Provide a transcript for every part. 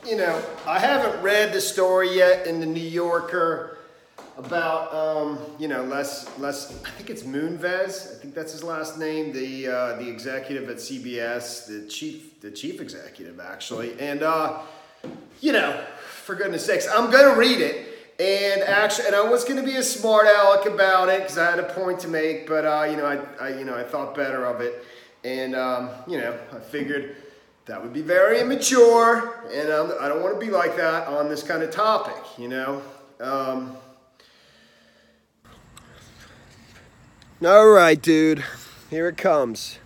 you know, I haven't read the story yet in the New Yorker about, you know, Les, I think it's Moonves. I think that's his last name. The executive at CBS, the chief executive actually. And, you know, for goodness sakes, I'm gonna read it. And actually, and I was going to be a smart aleck about it because I had a point to make, but you know, I thought better of it, and you know, I figured that would be very immature, and I don't want to be like that on this kind of topic, you know. All right, dude, here it comes.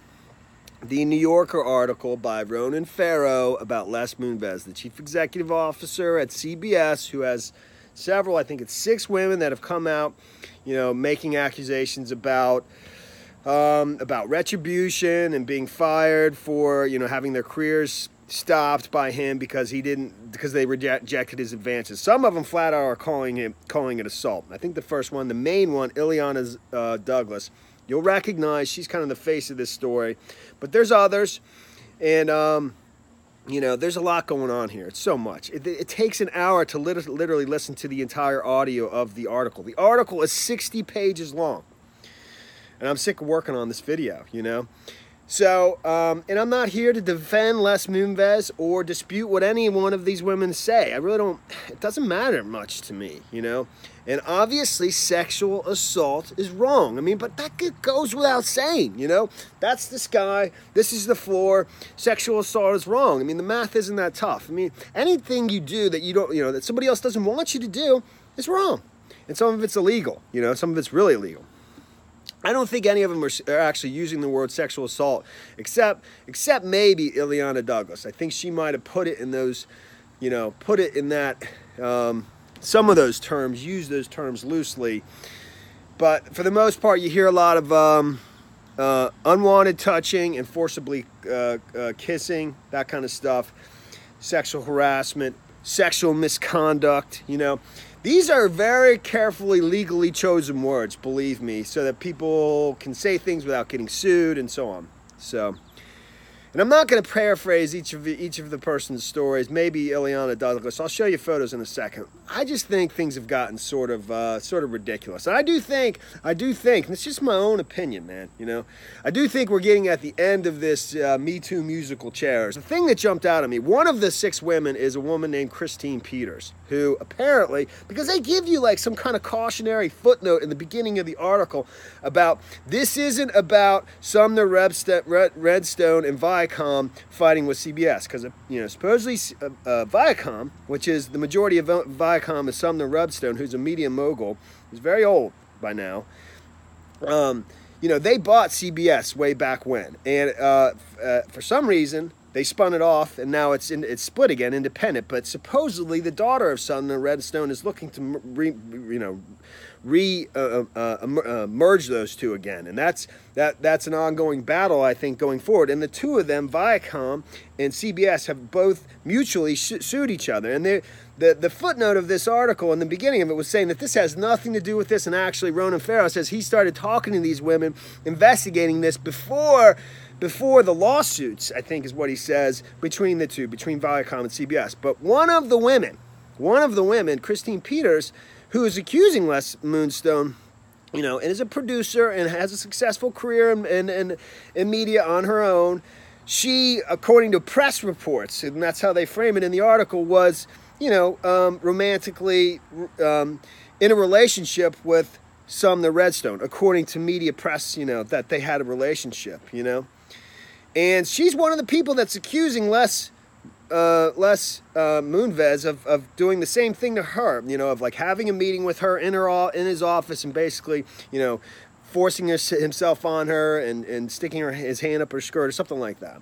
The New Yorker article by Ronan Farrow about Les Moonves, the chief executive officer at CBS, who has several, I think it's 6 women that have come out, you know, making accusations about retribution and being fired for, you know, having their careers stopped by him because they rejected his advances. Some of them flat out are calling it assault. I think the first one, the main one, Illeana Douglas, you'll recognize she's kind of the face of this story, but there's others, and you know, there's a lot going on here. It's so much. It takes an hour to literally listen to the entire audio of the article. The article is 60 pages long. And I'm sick of working on this video, you know. So, and I'm not here to defend Les Moonves or dispute what any one of these women say. I really don't, it doesn't matter much to me, you know. And obviously sexual assault is wrong. I mean, but that goes without saying, you know. That's the sky, this is the floor, sexual assault is wrong. I mean, the math isn't that tough. I mean, anything you do that you don't, you know, that somebody else doesn't want you to do is wrong. And some of it's illegal, you know, some of it's really illegal. I don't think any of them are actually using the word sexual assault, except maybe Illeana Douglas. I think she might have put it in those, you know, put it in that, some of those terms, use those terms loosely. But for the most part, you hear a lot of unwanted touching and forcibly kissing, that kind of stuff, sexual harassment, sexual misconduct, you know. These are very carefully, legally chosen words, believe me, so that people can say things without getting sued and so on. So, and I'm not going to paraphrase each of the person's stories. Maybe Illeana Douglas. I'll show you photos in a second. I just think things have gotten sort of ridiculous. And I do think, and it's just my own opinion, man. You know, I do think we're getting at the end of this Me Too musical chairs. The thing that jumped out at me, one of the 6 women is a woman named Christine Peters, who apparently, because they give you like some kind of cautionary footnote in the beginning of the article about this isn't about Sumner, Redstone, and Viacom fighting with CBS, because, you know, supposedly Viacom, which is the majority of Viacom is Sumner Redstone, who's a media mogul, who's very old by now. You know, they bought CBS way back when, and for some reason they spun it off, and now it's split again, independent. But supposedly the daughter of Sumner Redstone is looking to merge those two again, and that's an ongoing battle, I think, going forward. And the two of them, Viacom and CBS, have both mutually sued each other. And the footnote of this article in the beginning of it was saying that this has nothing to do with this, and actually Ronan Farrow says he started talking to these women, investigating this before the lawsuits, I think is what he says, between the two, between Viacom and CBS. But one of the women, Christine Peters, who is accusing Les Moonstone, you know, and is a producer and has a successful career in media on her own, she, according to press reports, and that's how they frame it in the article, was, you know, romantically in a relationship with Sumner Redstone, according to media press, you know, that they had a relationship, you know. And she's one of the people that's accusing Les Moonves of doing the same thing to her, you know, of like having a meeting with her in his office and basically, you know, forcing himself on her and sticking his hand up her skirt or something like that.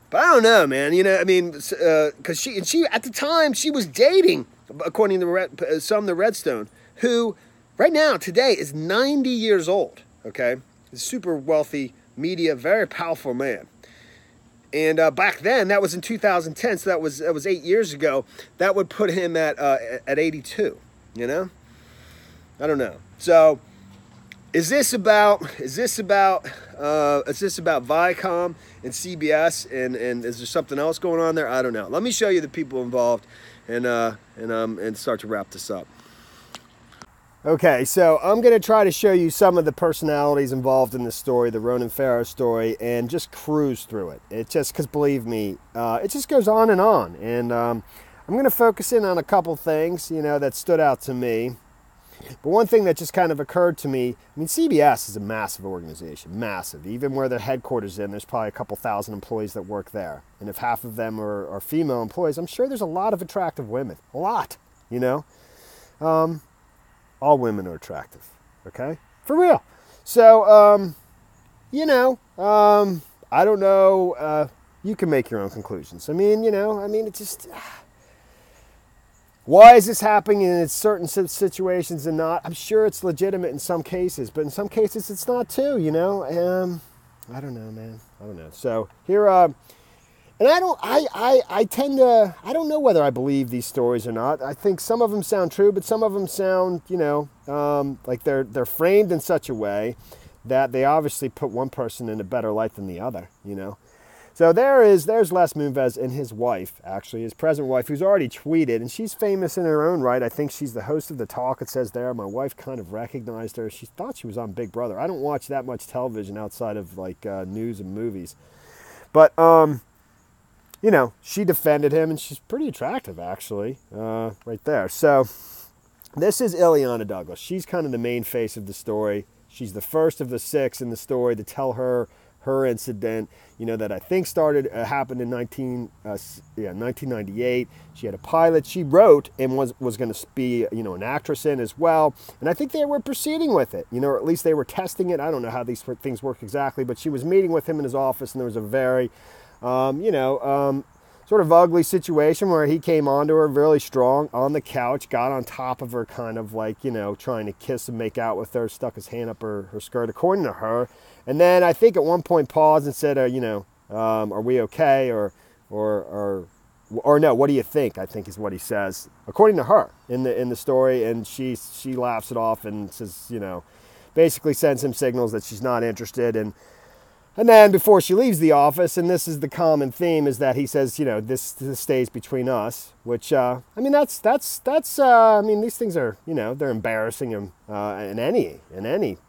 But I don't know, man. You know, I mean, because she at the time she was dating, according to Sumner Redstone, who right now today is 90 years old. Okay, he's a super wealthy, media, very powerful man. And back then, that was in 2010, so that was 8 years ago. That would put him at 82. You know, I don't know. So Is this about Viacom and CBS and is there something else going on there? I don't know. Let me show you the people involved and start to wrap this up. Okay, so I'm going to try to show you some of the personalities involved in this story, the Ronan Farrow story, and just cruise through it. It just, because believe me, it just goes on. And I'm going to focus in on a couple things, that stood out to me. But one thing that just kind of occurred to me, CBS is a massive organization, massive. Even where their headquarters there's probably a couple thousand employees that work there. And if half of them are female employees, I'm sure there's a lot of attractive women. A lot, all women are attractive, okay? For real. So, I don't know. You can make your own conclusions. It's just... Why is this happening in certain situations and not? I'm sure it's legitimate in some cases, but in some cases it's not too, I don't know, man. I don't know. So here, and I don't know whether I believe these stories or not. I think some of them sound true, but some of them sound, like they're framed in such a way that they obviously put one person in a better light than the other, So there's Les Moonves and his wife, actually, his present wife, who's already tweeted, and she's famous in her own right. I think she's the host of The Talk, it says there. My wife kind of recognized her. She thought she was on Big Brother. I don't watch that much television outside of, news and movies. But, she defended him, and she's pretty attractive, actually, right there. So this is Illeana Douglas. She's kind of the main face of the story. She's the first of the 6 in the story to tell her incident, that I think happened in 1998. She had a pilot she wrote and was going to be, an actress in as well. And I think they were proceeding with it, or at least they were testing it. I don't know how these things work exactly, but she was meeting with him in his office, and there was a very, sort of ugly situation where he came onto her really strong on the couch, got on top of her, kind of like, trying to kiss and make out with her, stuck his hand up her skirt, according to her. And then I think at one point paused and said, are we okay? Or no, what do you think? I think is what he says, according to her in the story. And she laughs it off and says, basically sends him signals that she's not interested. And then before she leaves the office, and this is the common theme, is that he says, this stays between us, which, these things are, they're embarrassing in any,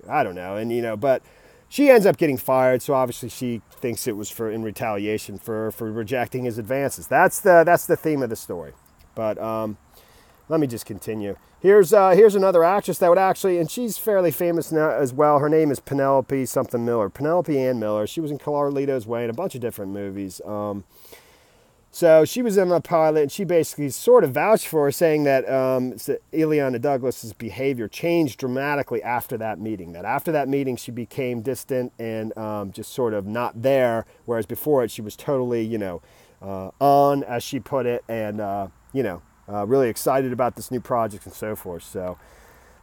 I don't know. And, but she ends up getting fired. So obviously she thinks it was in retaliation for rejecting his advances. That's the theme of the story. But, let me just continue. Here's another actress that would actually, and she's fairly famous now as well. Her name is Penelope something Miller. Penelope Ann Miller. She was in Carlito's Way and a bunch of different movies. So she was in the pilot, and she basically sort of vouched for her, saying that Illeana Douglas's behavior changed dramatically after that meeting. That after that meeting, she became distant and just sort of not there, whereas before it, she was totally, on, as she put it, and, really excited about this new project and so forth. So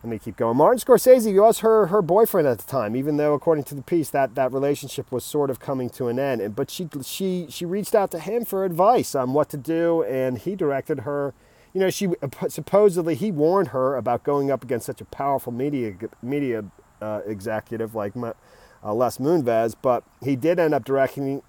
let me keep going. Martin Scorsese was her boyfriend at the time, even though according to the piece that relationship was sort of coming to an end. But she reached out to him for advice on what to do, and he directed her. She supposedly he warned her about going up against such a powerful media executive like Les Moonves, but he did end up directing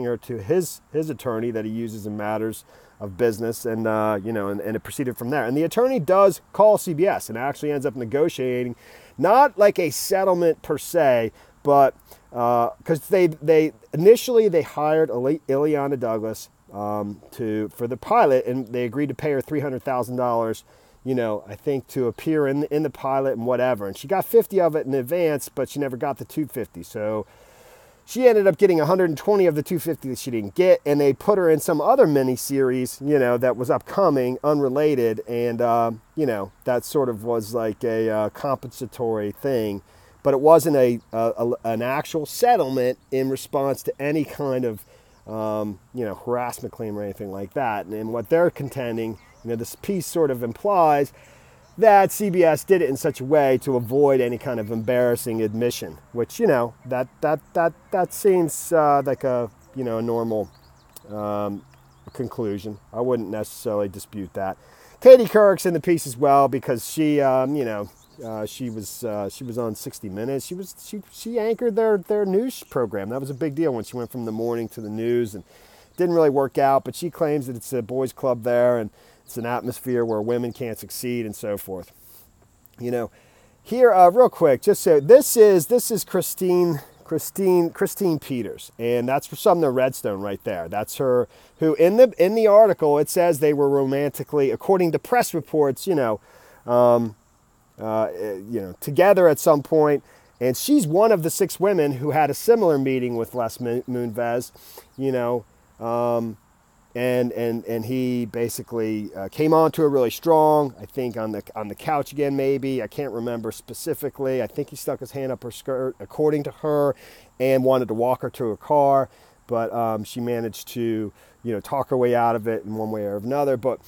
her to his attorney that he uses in matters of business, and and it proceeded from there. And the attorney does call CBS and actually ends up negotiating, not like a settlement per se, but because they initially hired Illeana Douglas for the pilot, and they agreed to pay her $300,000. I think to appear in the pilot and whatever. And she got 50 of it in advance, but she never got the 250. So she ended up getting 120 of the 250 that she didn't get, and they put her in some other mini-series, that was upcoming, unrelated, and, that sort of was like a compensatory thing. But it wasn't an actual settlement in response to any kind of, harassment claim or anything like that. And what they're contending, this piece sort of implies that CBS did it in such a way to avoid any kind of embarrassing admission, which, that seems like a normal conclusion. I wouldn't necessarily dispute that. Katie Couric's in the piece as well because she, she was on 60 Minutes. She anchored their news program. That was a big deal when she went from the morning to the news, and didn't really work out. But she claims that it's a boys' club there, and it's an atmosphere where women can't succeed and so forth. You know, here real quick, just so this is Christine Peters, and that's for Sumner Redstone right there. That's her. Who in the article it says they were romantically, according to press reports, together at some point, and she's one of the 6 women who had a similar meeting with Les Moonves, and he basically came on to her really strong. I think on the couch again, maybe, I can't remember specifically. I think he stuck his hand up her skirt, according to her, and wanted to walk her to her car, but she managed to talk her way out of it in one way or another. But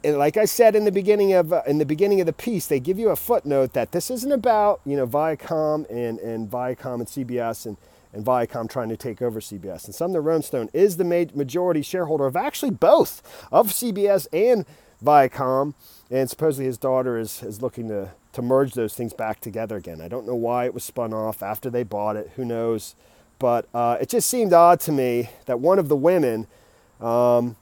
like I said in the beginning of the piece, they give you a footnote that this isn't about Viacom and Viacom and CBS and Viacom trying to take over CBS. And Sumner Redstone is the majority shareholder of actually both of CBS and Viacom, and supposedly his daughter is looking to merge those things back together again. I don't know why it was spun off after they bought it. Who knows? But it just seemed odd to me that one of the women was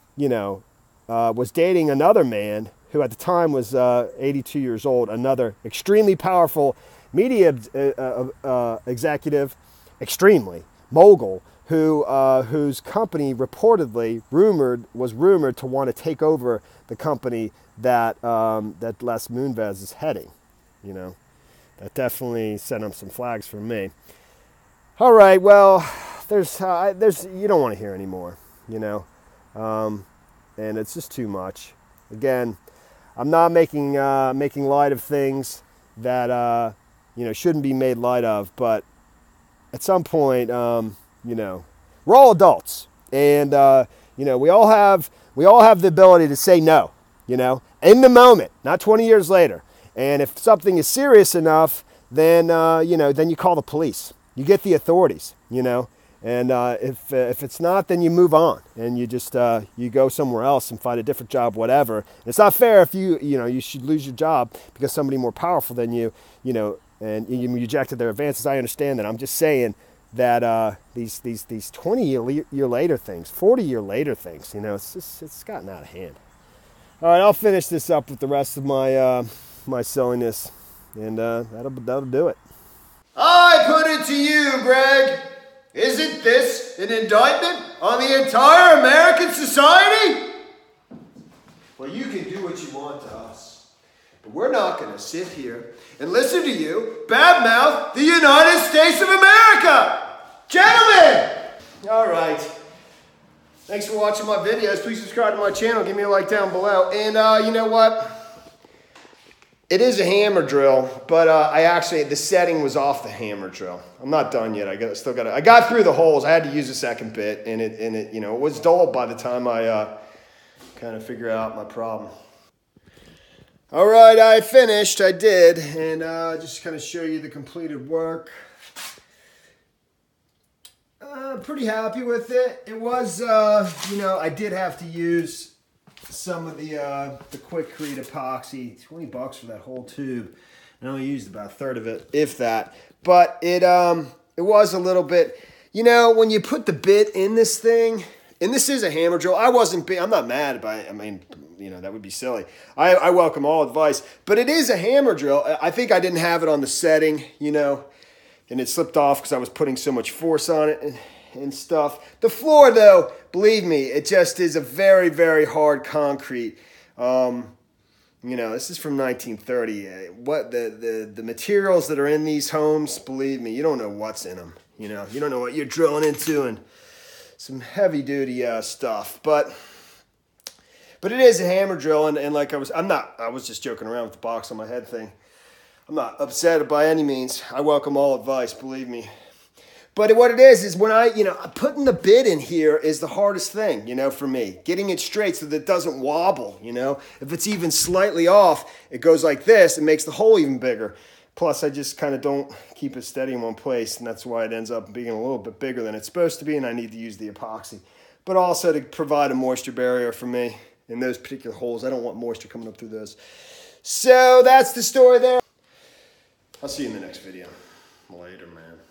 dating another man who at the time was 82 years old, another extremely powerful media executive, extremely mogul, whose company reportedly was rumored to want to take over the company that Les Moonves is heading. That definitely sent up some flags for me. All right, well, there's you don't want to hear anymore, and it's just too much. Again, I'm not making light of things that shouldn't be made light of, but at some point, we're all adults, and we all have the ability to say no, in the moment, not 20 years later. And if something is serious enough, then then you call the police. You get the authorities, and if it's not, then you move on and you just you go somewhere else and find a different job, whatever. It's not fair if you should lose your job because somebody more powerful than you, and you rejected their advances. I understand that. I'm just saying that these 20-year later things, 40-year later things, it's gotten out of hand. All right, I'll finish this up with the rest of my silliness, and that'll do it. I put it to you, Greg. Isn't this an indictment on the entire American society? Well, you can do what you want to us, but we're not going to sit here and listen to you badmouth the United States of America. Gentlemen! All right. Thanks for watching my videos. Please subscribe to my channel. Give me a like down below. And you know what? It is a hammer drill, but the setting was off the hammer drill. I'm not done yet. I got through the holes. I had to use a second bit, and it was dull by the time I kind of figured out my problem. All right, I finished. I did, and just kind of show you the completed work. Pretty happy with it. It was, I did have to use some of the Quikrete epoxy. $20 for that whole tube. I only used about a third of it, if that. But it was a little bit, when you put the bit in this thing, and this is a hammer drill. I'm not mad by it. I mean, that would be silly. I welcome all advice, but it is a hammer drill. I think I didn't have it on the setting, and it slipped off because I was putting so much force on it and stuff. The floor, though, believe me, it just is a very, very hard concrete. This is from 1930. What the materials that are in these homes, believe me, you don't know what's in them. You don't know what you're drilling into, and some heavy duty stuff. But it is a hammer drill, and like I was just joking around with the box on my head thing. I'm not upset by any means. I welcome all advice, believe me. But what it is when putting the bit in here is the hardest thing, for me. Getting it straight so that it doesn't wobble, If it's even slightly off, it goes like this. It makes the hole even bigger. Plus, I just kind of don't keep it steady in one place, and that's why it ends up being a little bit bigger than it's supposed to be, and I need to use the epoxy. But also to provide a moisture barrier for me in those particular holes. I don't want moisture coming up through those. So that's the story there. I'll see you in the next video. Later, man.